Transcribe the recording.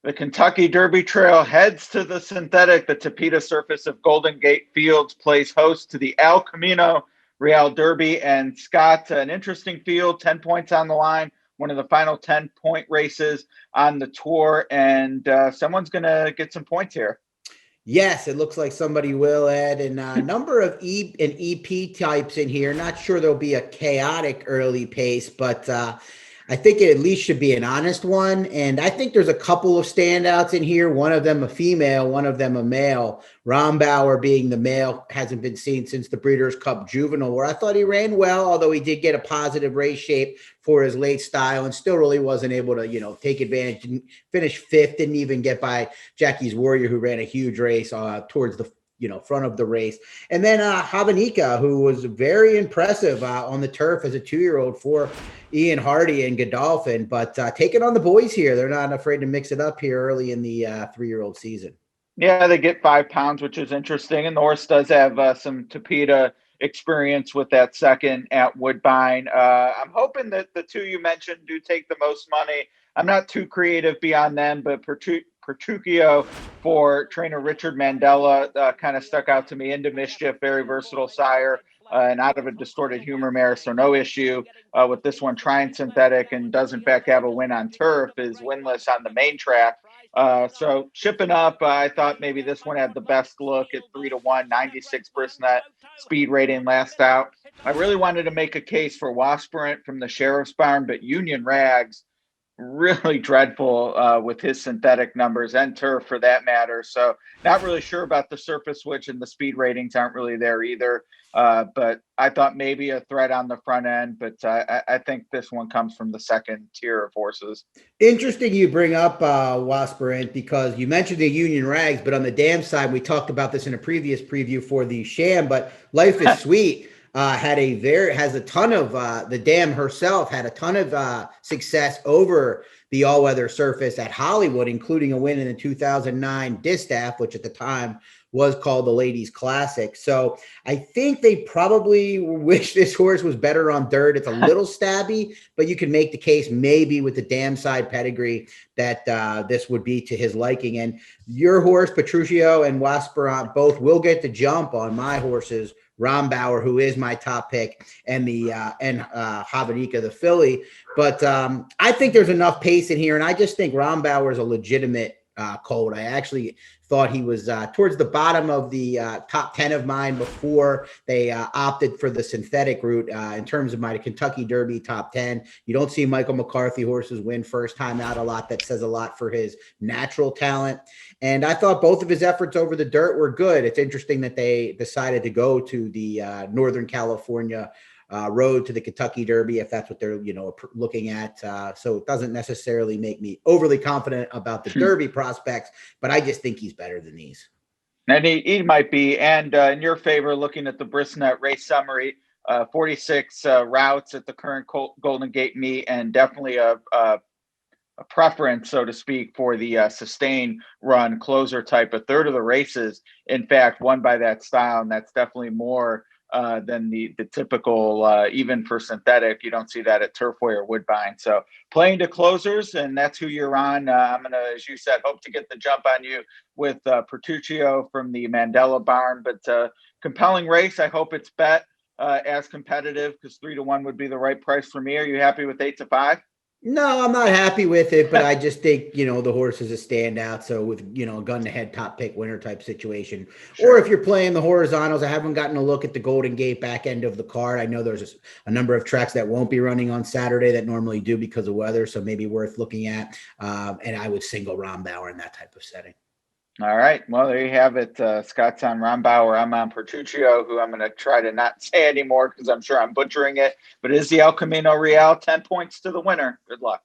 The Kentucky Derby Trail heads to the synthetic. The Tapeta surface of Golden Gate Fields plays host to the El Camino Real Derby. And Scott, an interesting field, 10 points on the line, one of the final 10-point races on the tour. And someone's going to get some points here. Yes, it looks like somebody will, Ed, and a number of E and EP types in here. Not sure there'll be a chaotic early pace, but I think it at least should be an honest one. And I think there's a couple of standouts in here. One of them a female, one of them a male. Rombauer being the male hasn't been seen since the Breeders' Cup Juvenile, where I thought he ran well, although he did get a positive race shape for his late style and still really wasn't able to, take advantage. Didn't finish fifth, didn't even get by Jackie's Warrior, who ran a huge race towards the front of the race. And then Havanika, who was very impressive on the turf as a 2-year-old for Ian Hardy and Godolphin, but taking on the boys here. They're not afraid to mix it up here early in the 3-year-old season. Yeah, they get 5 pounds, which is interesting. And the horse does have some Tapeta experience with that second at Woodbine. I'm hoping that the two you mentioned do take the most money. I'm not too creative beyond them, but Petruchio for trainer Richard Mandela kind of stuck out to me. Into Mischief, very versatile sire. And out of a distorted humor mare, so no issue with this one. Trying synthetic and does in fact have a win on turf, is winless on the main track. So shipping up, I thought maybe this one had the best look at 3-1, 96% speed rating last out. I really wanted to make a case for Wasprint from the Sheriff's Barn, but Union Rags really dreadful with his synthetic numbers and turf for that matter. So not really sure about the surface switch, and the speed ratings aren't really there either. But I thought maybe a threat on the front end, but I think this one comes from the second tier of horses. Interesting you bring up Wasperant, because you mentioned the Union Rags, but on the dam side, we talked about this in a previous preview for the Sham, but Life is Sweet has a ton of the dam herself had a ton of success over the all-weather surface at Hollywood, including a win in the 2009 Distaff, which at the time was called the Ladies Classic. So I think they probably wish this horse was better on dirt. It's a little stabby, but you can make the case maybe with the dam side pedigree that this would be to his liking. And your horse, Petruchio and Wasperant, both will get the jump on my horses, Rombauer, who is my top pick, and Havanika, the filly. But I think there's enough pace in here, and I just think Rombauer is a legitimate colt. I actually thought he was towards the bottom of the top 10 of mine before they opted for the synthetic route. In terms of my Kentucky Derby top 10, you don't see Michael McCarthy horses win first time out a lot. That says a lot for his natural talent. And I thought both of his efforts over the dirt were good. It's interesting that they decided to go to the Northern California road to the Kentucky Derby, if that's what they're looking at. So it doesn't necessarily make me overly confident about the Derby prospects, but I just think he's better than these. And he might be. And in your favor, looking at the Brisnet race summary, 46 routes at the current Golden Gate meet, and definitely a preference, so to speak, for the sustain run closer type. A third of the races, in fact, won by that style, and that's definitely more than the typical, even for synthetic. You don't see that at Turfway or Woodbine. So playing to closers, and that's who you're on. I'm going to, as you said, hope to get the jump on you with Petruchio from the Mandela barn. But compelling race. I hope it's bet as competitive, because 3-1 would be the right price for me. Are you happy with 8-5? No, I'm not happy with it, but I just think, the horse is a standout. So with, a gun to head top pick winner type situation, Sure. Or if you're playing the horizontals, I haven't gotten a look at the Golden Gate back end of the card. I know there's a number of tracks that won't be running on Saturday that normally do because of weather. So maybe worth looking at. And I would single Rombauer in that type of setting. All right. Well, there you have it. Scott's on Rombauer. I'm on Petruchio, who I'm going to try to not say anymore because I'm sure I'm butchering it. But it is the El Camino Real, 10 points to the winner. Good luck.